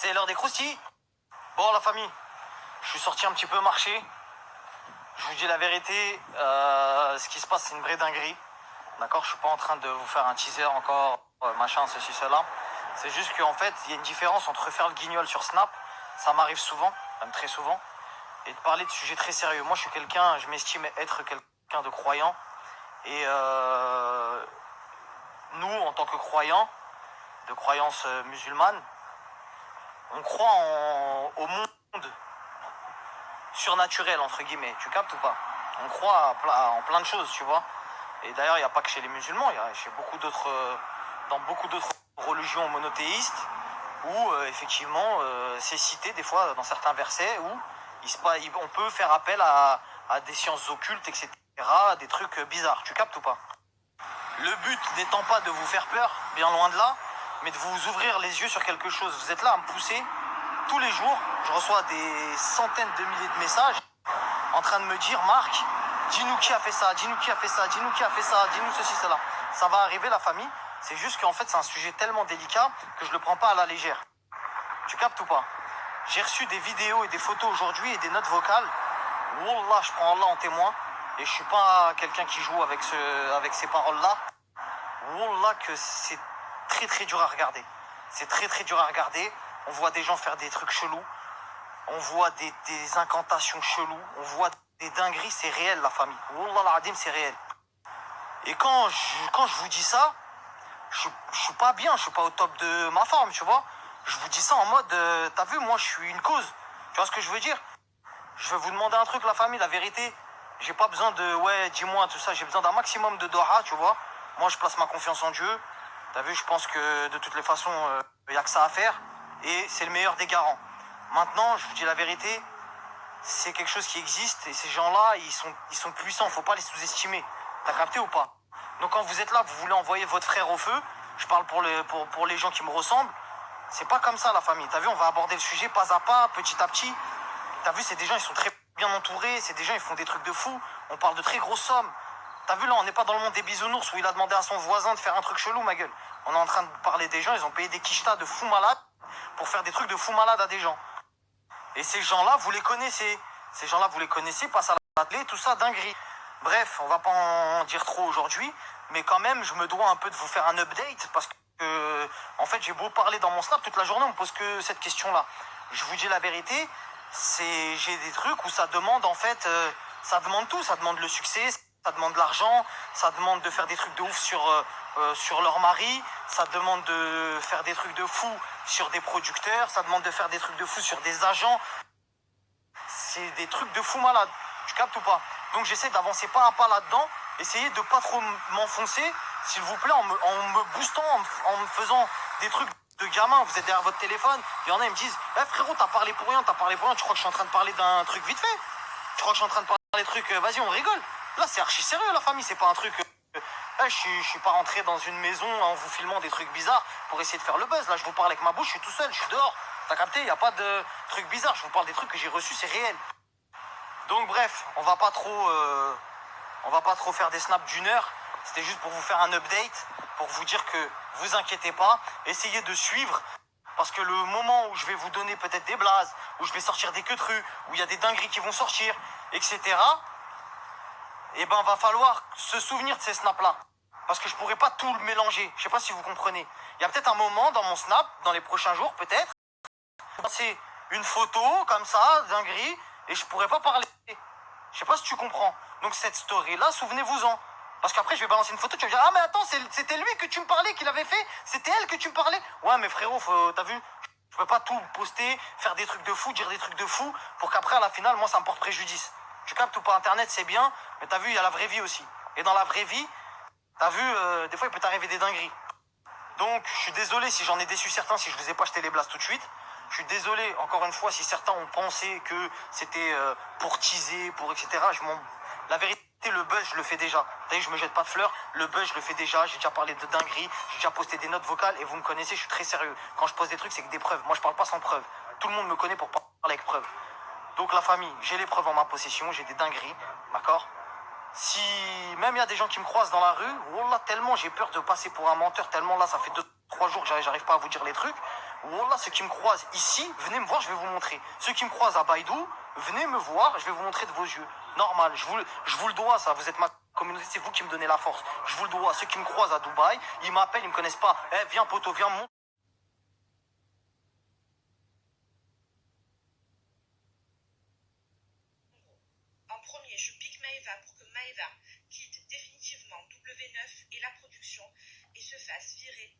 C'est l'heure des croustilles. Bon, la famille, je suis sorti un petit peu marcher. Je vous dis la vérité, ce qui se passe, c'est une vraie dinguerie. D'accord, je suis pas en train de vous faire un teaser encore, machin, ceci, cela. C'est juste qu'en fait, il y a une différence entre faire le guignol sur Snap, ça m'arrive souvent, même très souvent, et de parler de sujets très sérieux. Moi, je m'estime être quelqu'un de croyant. Et nous, en tant que croyants, de croyance musulmane, on croit au monde surnaturel, entre guillemets. Tu captes ou pas? On croit en plein de choses, tu vois. Et d'ailleurs, il n'y a pas que chez les musulmans, il y a chez dans beaucoup d'autres religions monothéistes, où effectivement, c'est cité des fois dans certains versets, où on peut faire appel à des sciences occultes, etc., des trucs bizarres. Tu captes ou pas? Le but n'étant pas de vous faire peur, bien loin de là, mais de vous ouvrir les yeux sur quelque chose. Vous êtes là à me pousser tous les jours. Je reçois des centaines de milliers de messages en train de me dire: Marc, dis-nous qui a fait ça, dis-nous qui a fait ça, dis-nous qui a fait ça, dis-nous ceci, cela. Ça va arriver, la famille. C'est juste qu'en fait, c'est un sujet tellement délicat que je le prends pas à la légère. Tu captes ou pas? J'ai reçu des vidéos et des photos aujourd'hui et des notes vocales. Wallah, je prends Allah en témoin. Et je suis pas quelqu'un qui joue avec ces paroles-là. Wallah, que c'est très très dur à regarder. C'est très très dur à regarder. On voit des gens faire des trucs chelous. On voit des incantations cheloues. On voit des dingueries. C'est réel, la famille. Wallah l'Adim, c'est réel. Et quand je vous dis ça, je suis pas bien. Je suis pas au top de ma forme, tu vois. Je vous dis ça en mode, t'as vu, moi je suis une cause. Tu vois ce que je veux dire? Je vais vous demander un truc, la famille, la vérité. J'ai pas besoin de, ouais, dis-moi, tout ça. J'ai besoin d'un maximum de doha, tu vois. Moi, je place ma confiance en Dieu. T'as vu, je pense que de toutes les façons, il n'y a que ça à faire. Et c'est le meilleur des garants. Maintenant, je vous dis la vérité, c'est quelque chose qui existe. Et ces gens-là, ils sont puissants. Faut pas les sous-estimer. T'as capté ou pas? Donc quand vous êtes là, vous voulez envoyer votre frère au feu. Je parle pour les gens qui me ressemblent. C'est pas comme ça, la famille. T'as vu, on va aborder le sujet pas à pas, petit à petit. T'as vu, c'est des gens, ils sont très bien entourés. C'est des gens, ils font des trucs de fou. On parle de très grosses sommes. T'as vu, là, on n'est pas dans le monde des bisounours où il a demandé à son voisin de faire un truc chelou, ma gueule. On est en train de parler des gens, ils ont payé des quichetas de fous malades pour faire des trucs de fous malades à des gens. Et ces gens-là, vous les connaissez. Ces gens-là, vous les connaissez, passe à la télé, tout ça, dinguerie. Bref, on va pas en dire trop aujourd'hui, mais quand même, je me dois un peu de vous faire un update parce que, en fait, j'ai beau parler dans mon Snap toute la journée, on me pose que cette question-là. Je vous dis la vérité, j'ai des trucs où ça demande, en fait, ça demande tout. Ça demande le succès, ça demande l'argent, ça demande de faire des trucs de ouf sur leur mari, ça demande de faire des trucs de fou sur des producteurs, ça demande de faire des trucs de fou sur des agents. C'est des trucs de fou malade. Tu captes ou pas? Donc j'essaie d'avancer pas à pas là-dedans, essayer de pas trop m'enfoncer, s'il vous plaît, en me boostant, en me faisant des trucs de gamin. Vous êtes derrière votre téléphone, il y en a, ils me disent: eh frérot, t'as parlé pour rien, tu crois que je suis en train de parler d'un truc vite fait? Tu crois que je suis en train de parler des trucs, vas-y, on rigole. Là, c'est archi sérieux, la famille, c'est pas un truc. Je suis pas rentré dans une maison en vous filmant des trucs bizarres pour essayer de faire le buzz. Là, je vous parle avec ma bouche, je suis tout seul, je suis dehors. T'as capté? Il n'y a pas de trucs bizarres. Je vous parle des trucs que j'ai reçus, c'est réel. Donc bref, on va pas trop faire des snaps d'une heure. C'était juste pour vous faire un update, pour vous dire que vous inquiétez pas, essayez de suivre. Parce que le moment où je vais vous donner peut-être des blazes, où je vais sortir des queutrus, où il y a des dingueries qui vont sortir, etc., eh ben va falloir se souvenir de ces snaps-là. Parce que je pourrais pas tout le mélanger. Je sais pas si vous comprenez. Il y a peut-être un moment dans mon snap, dans les prochains jours peut-être, c'est une photo comme ça, dinguerie, et je pourrais pas parler. Je sais pas si tu comprends. Donc cette story-là, souvenez-vous-en. Parce qu'après, je vais balancer une photo, tu vas dire: ah mais attends, c'était lui que tu me parlais, qu'il avait fait, c'était elle que tu me parlais. Ouais mais frérot, t'as vu, je peux pas tout poster, faire des trucs de fou, dire des trucs de fou, pour qu'après à la finale, moi ça me porte préjudice. Tu captes ou pas? Internet c'est bien, mais t'as vu, il y a la vraie vie aussi. Et dans la vraie vie, t'as vu, des fois il peut t'arriver des dingueries. Donc je suis désolé si j'en ai déçu certains, si je vous ai pas jeté les blasts tout de suite. Je suis désolé, encore une fois, si certains ont pensé que c'était pour teaser, pour etc. La vérité, le buzz, je le fais déjà. Vous savez, je me jette pas de fleurs. Le buzz, je le fais déjà. J'ai déjà parlé de dinguerie. J'ai déjà posté des notes vocales. Et vous me connaissez, je suis très sérieux. Quand je pose des trucs, c'est que des preuves. Moi, je parle pas sans preuves. Tout le monde me connaît pour parler avec preuves. Donc la famille, j'ai les preuves en ma possession. J'ai des dingueries, d'accord? Si même il y a des gens qui me croisent dans la rue, wallah, tellement j'ai peur de passer pour un menteur, tellement là, ça fait 2-3 jours que j'arrive pas à vous dire les trucs. Wallah, ceux qui me croisent ici, venez me voir, je vais vous montrer. Ceux qui me croisent à Baïdou, venez me voir, je vais vous montrer de vos yeux. Normal, je vous le dois ça, vous êtes ma communauté, c'est vous qui me donnez la force. Je vous le dois, ceux qui me croisent à Dubaï, ils m'appellent, ils me connaissent pas. Eh, viens poto, viens monte. En premier, je pique Maeva pour que Maeva quitte définitivement W9 et la production et se fasse virer